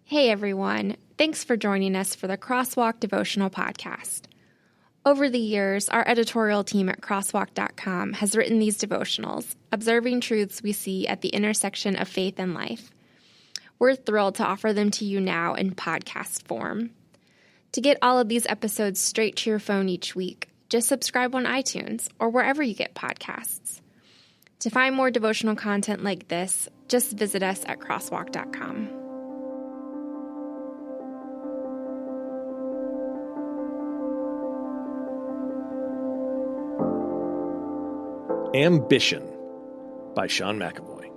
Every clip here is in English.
Hey everyone, thanks for joining us for the Crosswalk Devotional Podcast. Over the years, our editorial team at crosswalk.com has written these devotionals, observing truths we see at the intersection of faith and life. We're thrilled to offer them to you now in podcast form. To get all of these episodes straight to your phone each week, just subscribe on iTunes or wherever you get podcasts. To find more devotional content like this, just visit us at crosswalk.com. Ambition by Sean McAvoy.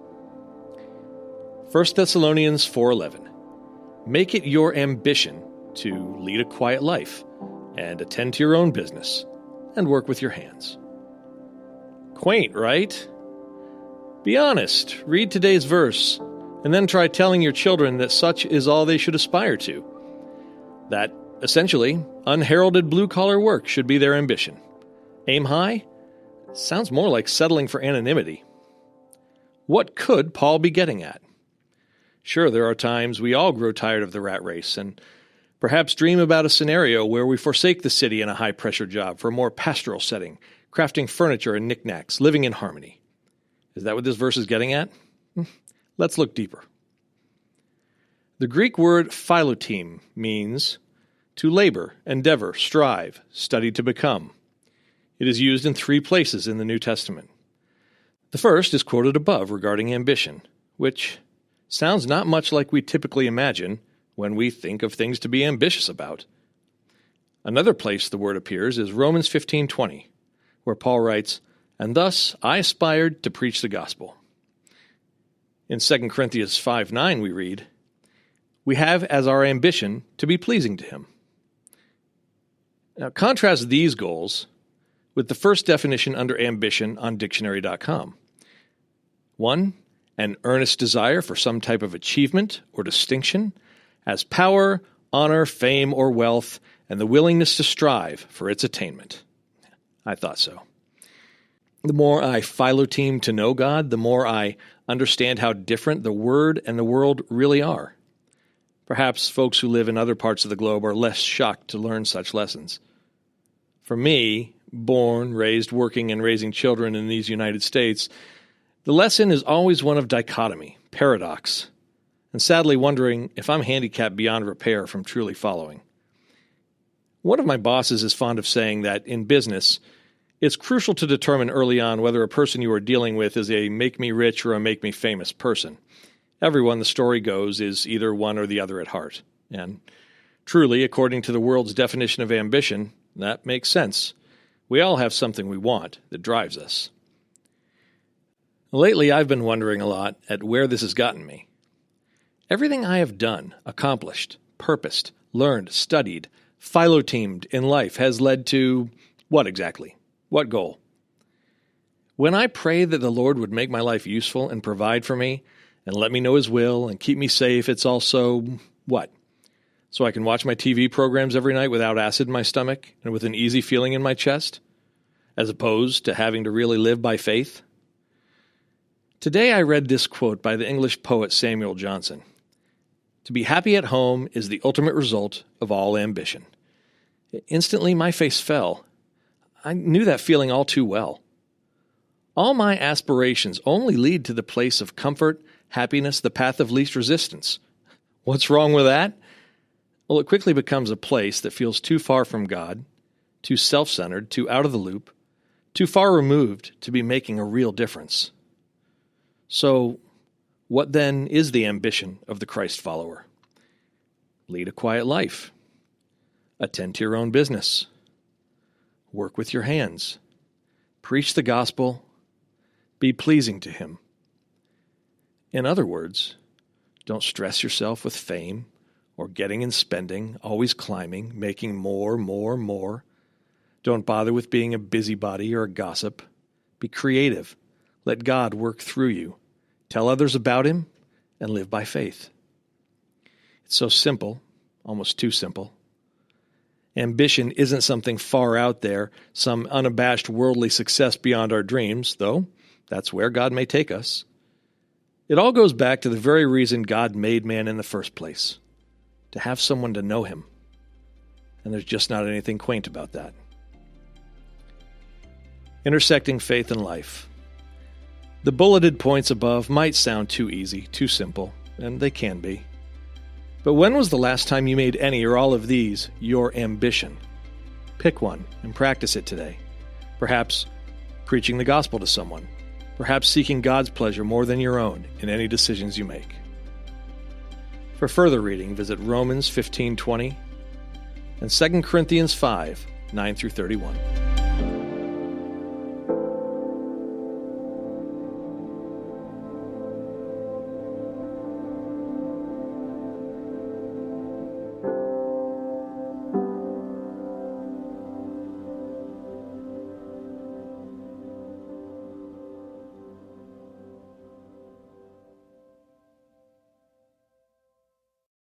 1 Thessalonians 4:11. Make it your ambition to lead a quiet life and attend to your own business and work with your hands. Quaint, right? Be honest, read today's verse, and then try telling your children that such is all they should aspire to. That, essentially, unheralded blue-collar work should be their ambition. Aim high? Sounds more like settling for anonymity. What could Paul be getting at? Sure, there are times we all grow tired of the rat race and perhaps dream about a scenario where we forsake the city in a high-pressure job for a more pastoral setting, crafting furniture and knickknacks, living in harmony. Is that what this verse is getting at? Let's look deeper. The Greek word philoteme means to labor, endeavor, strive, study to become. It is used in 3 places in the New Testament. The first is quoted above regarding ambition, which sounds not much like we typically imagine when we think of things to be ambitious about. Another place the word appears is Romans 15:20, where Paul writes, "And thus I aspired to preach the gospel." In 2 Corinthians 5:9 we read, "We have as our ambition to be pleasing to him." Now contrast these goals with the first definition under ambition on dictionary.com. 1. An earnest desire for some type of achievement or distinction as power, honor, fame, or wealth, and the willingness to strive for its attainment. I thought so. The more I philoteme to know God, the more I understand how different the Word and the world really are. Perhaps folks who live in other parts of the globe are less shocked to learn such lessons. For me, born, raised, working, and raising children in these United States, the lesson is always one of dichotomy, paradox, and sadly wondering if I'm handicapped beyond repair from truly following. One of my bosses is fond of saying that in business, it's crucial to determine early on whether a person you are dealing with is a make-me-rich or a make-me-famous person. Everyone, the story goes, is either one or the other at heart. And truly, according to the world's definition of ambition, that makes sense. We all have something we want that drives us. Lately, I've been wondering a lot at where this has gotten me. Everything I have done, accomplished, purposed, learned, studied, philotemed in life has led to what exactly? What goal? When I pray that the Lord would make my life useful and provide for me and let me know His will and keep me safe, it's also what? So I can watch my TV programs every night without acid in my stomach and with an easy feeling in my chest, as opposed to having to really live by faith? Today I read this quote by the English poet Samuel Johnson. "To be happy at home is the ultimate result of all ambition." Instantly my face fell. I knew that feeling all too well. All my aspirations only lead to the place of comfort, happiness, the path of least resistance. What's wrong with that? Well, it quickly becomes a place that feels too far from God, too self-centered, too out of the loop, too far removed to be making a real difference. So, what then is the ambition of the Christ follower? Lead a quiet life. Attend to your own business. Work with your hands. Preach the gospel. Be pleasing to Him. In other words, don't stress yourself with fame or getting and spending, always climbing, making more. Don't bother with being a busybody or a gossip. Be creative. Let God work through you. Tell others about Him and live by faith. It's so simple, almost too simple. Ambition isn't something far out there, some unabashed worldly success beyond our dreams, though that's where God may take us. It all goes back to the very reason God made man in the first place, to have someone to know him. And there's just not anything quaint about that. Intersecting faith and life. The bulleted points above might sound too easy, too simple, and they can be. But when was the last time you made any or all of these your ambition? Pick one and practice it today. Perhaps preaching the gospel to someone. Perhaps seeking God's pleasure more than your own in any decisions you make. For further reading, visit Romans 15:20 and 2 Corinthians 5:9 through 31.